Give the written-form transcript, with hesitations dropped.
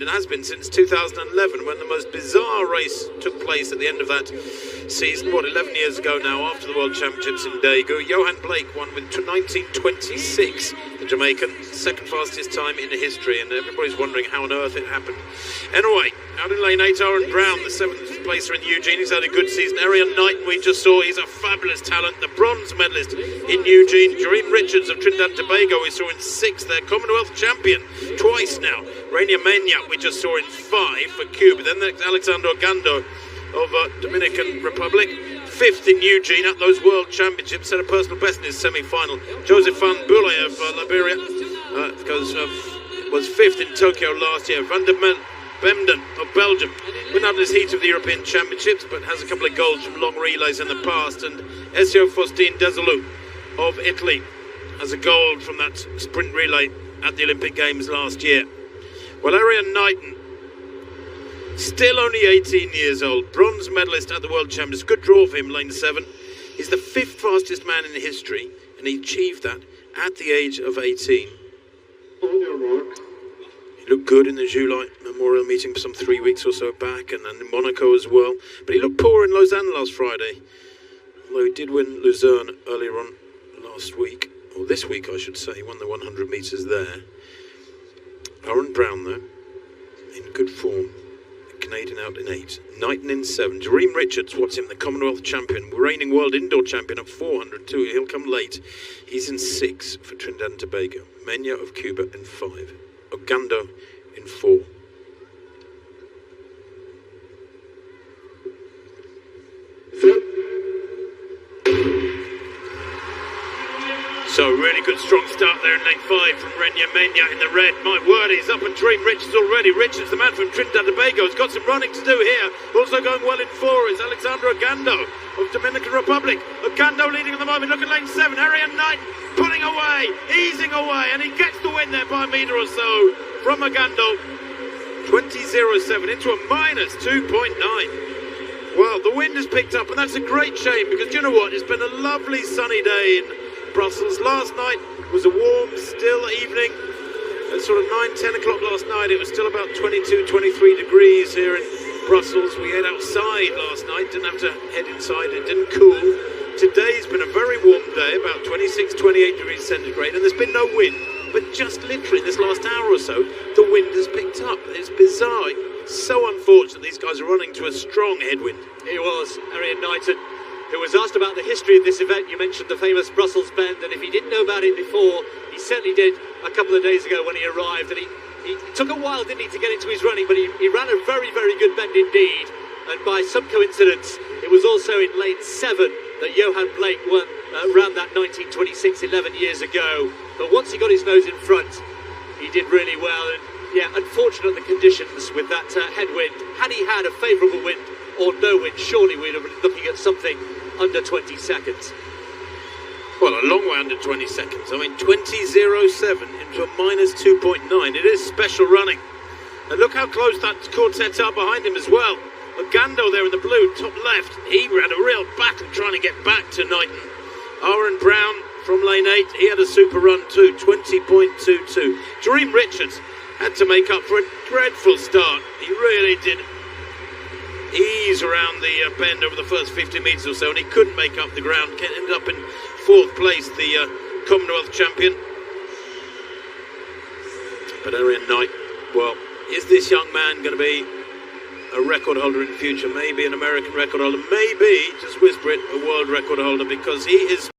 and has been since 2011, when the most bizarre race took place at the end of that season, 11 years ago now, after the World Championships in Daegu. Johan Blake won with 1926, the Jamaican, second fastest time in history, and everybody's wondering how on earth it happened. Anyway, out in lane 8, Aaron Brown, the 7th placer in Eugene. He's had a good season. Erriyon Knighton, we just saw, he's a fabulous talent, the bronze medalist in Eugene. Dream Richards of Trinidad and Tobago, we saw in 6th, their Commonwealth champion twice now. Rainier Mena, we just saw in 5 for Cuba. Then there's Alexander Ogando of Dominican Republic, 5th in Eugene at those World Championships, set a personal best in his semi-final. Joseph Van Boulay of Liberia was 5th in Tokyo last year. Van der Bemden of Belgium went out in his heat of the European Championships, but has a couple of golds from long relays in the past. And Ezio Faustine Desalu of Italy has a gold from that sprint relay at the Olympic Games last year. Well, Erriyon Knighton, still only 18 years old, bronze medalist at the World Championships. Good draw for him, lane 7. He's the 5th fastest man in history, and he achieved that at the age of 18. He looked good in the July Memorial meeting some 3 weeks or so back, and in Monaco as well. But he looked poor in Lausanne last Friday, although he did win Lucerne earlier on last week, or this week I should say. He won the 100 metres there. Aaron Brown, though, in good form. Canadian out in 8, Knighton in 7. Dream Richards, what's him, the Commonwealth champion, reigning world indoor champion at 400 too. He'll come late. He's in 6 for Trinidad and Tobago. Mena of Cuba in 5. Ogando in 4. So really good strong start there in lane 5 from Rainier Mena in the red. My word, he's up and Dream Richards already. Richards, the man from Trinidad and Tobago, has got some running to do here. Also going well in 4 is Alexander Ogando of Dominican Republic. Ogando leading at the moment. Look at lane 7. Erriyon Knighton pulling away, easing away, and he gets the win there by a metre or so from Ogando. 20.07 into a minus 2.9. Well, the wind has picked up, and that's a great shame, because do you know what? It's been a lovely sunny day in Brussels. Last night was a warm, still evening. At sort of 9-10 o'clock last night, it was still about 22-23 degrees here in Brussels. We ate outside last night, didn't have to head inside, it didn't cool. Today's been a very warm day, about 26-28 degrees centigrade, and there's been no wind. But just literally this last hour or so, the wind has picked up. It's bizarre. It's so unfortunate these guys are running to a strong headwind. He was, Erriyon Knighton, who was asked about the history of this event. You mentioned the famous Brussels bend, and if he didn't know about it before, he certainly did a couple of days ago when he arrived. And he took a while, didn't he, to get into his running, but he ran a very, very good bend indeed. And by some coincidence, it was also in lane 7 that Johan Blake ran that 1926, 11 years ago. But once he got his nose in front, he did really well. And yeah, unfortunate the conditions with that headwind. Had he had a favourable wind or no wind, surely we'd have been looking at something under 20 seconds. Well, a long way under 20 seconds. I mean, 20.07 into a minus 2.9. It is special running. And look how close that quartet's are behind him as well. Ogando there in the blue, top left. He had a real battle trying to get back to Knighton. Aaron Brown from lane 8, he had a super run too, 20.22. Dream Richards had to make up for a dreadful start. He really did ease around the bend over the first 50 metres or so, and he couldn't make up the ground. Ended up in 4th place, the Commonwealth champion. But Erriyon Knighton, well, is this young man going to be a record holder in the future? Maybe an American record holder, maybe, just whisper it, a world record holder, because he is